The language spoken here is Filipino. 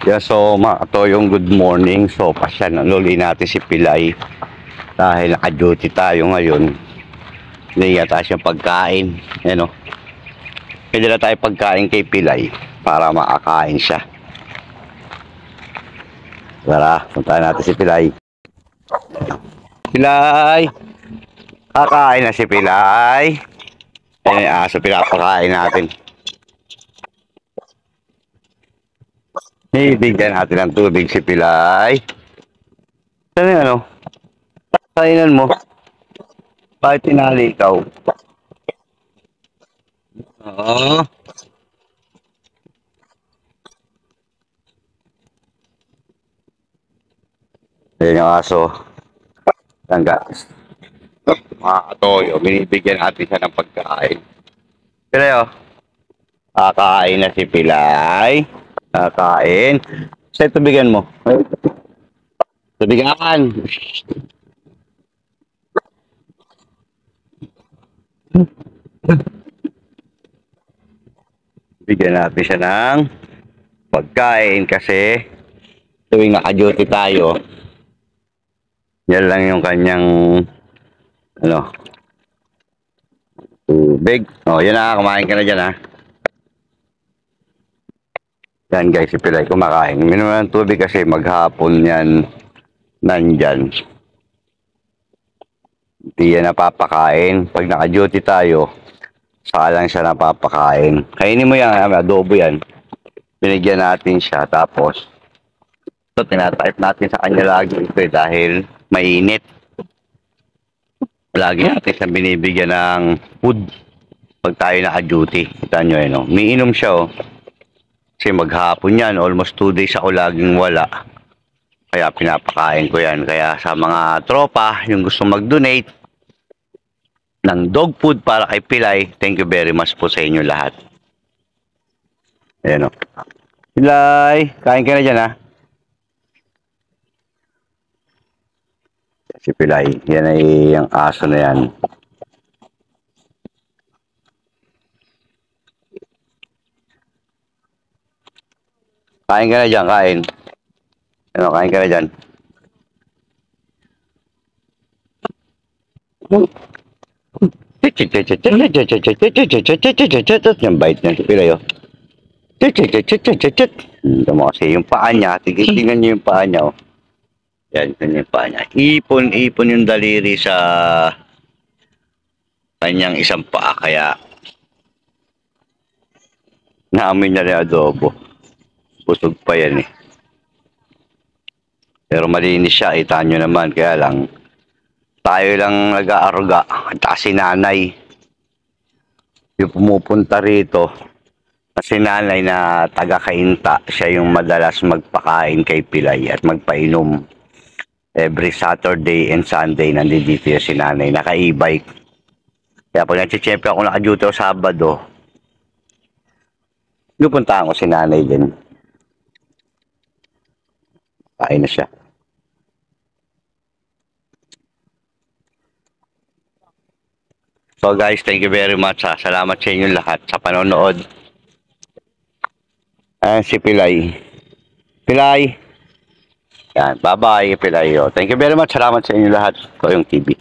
Yeah, so mga katoyong good morning. So pasyan, luli natin si Pilay. Dahil naka-duty tayo ngayon. Hindi tayo siyang pagkain. Yan o. Pwede na tayo pagkain kay Pilay para makakain siya. Tara, puntahan natin si Pilay. Pilay! Kakain na si Pilay. Ayan yung aso, pinapakain natin. Bigyan natin ng tubig si Pilay. Ano yung ano? Kainan mo? Bakit tinali ikaw? Oo. Ayan yung aso. Yan guys. Mga katoyo, binibigyan natin siya ng pagkain. Pilay oh. Kakain na si Pilay. Kakain. Sa tubigan mo. Tubigan. Bigyan natin siya ng pagkain kasi tuwing naka-duty tayo, yan lang yung kanyang ano, tubig. Oh, yan na, kumain ka na dyan ha. Yan guys, si Pilay kumakain. Minum ng tubig kasi maghapon yan nandyan. Hindi yan napapakain. Pag naka-duty tayo, saka lang siya napapakain. Kainin mo yan, adobo yan. Binigyan natin siya. Tapos, ito, tinatype natin sa kanya lagi ito dahil mainit. Lagi natin siya binibigyan ng food pag tayo naka-duty. Kita nyo yun, oh. Umiinom siya, oh. Kasi maghapon yan, almost 2 days ako laging wala. Kaya pinapakain ko yan. Kaya sa mga tropa, yung gusto mag-donate ng dog food para kay Pilay, thank you very much po sa inyo lahat. Ayan o. Pilay, kain ka na dyan ha. Si Pilay, yan ay yung aso na yan. Kain ka na dyan, kain. Ano, kain ka na dyan. Yung bite niya, si Pilay, oh. Ito mo kasi yung paa niya, tingnan niyo yung paa niya, oh. Yan, tingnan yung paa niya. Ipon yung daliri sa kanyang isang paa, kaya naamoy niya rin adobo. Busog pa yan eh. Pero malinis siya, kita nyo naman. Kaya lang, tayo lang nag-aaruga. At si nanay, yung pumupunta rito, kasi nanay na taga-Kainta, siya yung madalas magpakain kay Pilay at magpainom. Every Saturday and Sunday, nandito si nanay, naka-e-bike. Kaya pag nag-check ako naka-duty o Sabado, pupuntahan ko si nanay din. Kain na siya. So guys, thank you very much ha. Salamat sa inyo lahat sa panonood. Ayan si Pilay. Pilay. Yan, bye-bye Pilay. Thank you very much. Salamat sa inyo lahat. Toyong TV.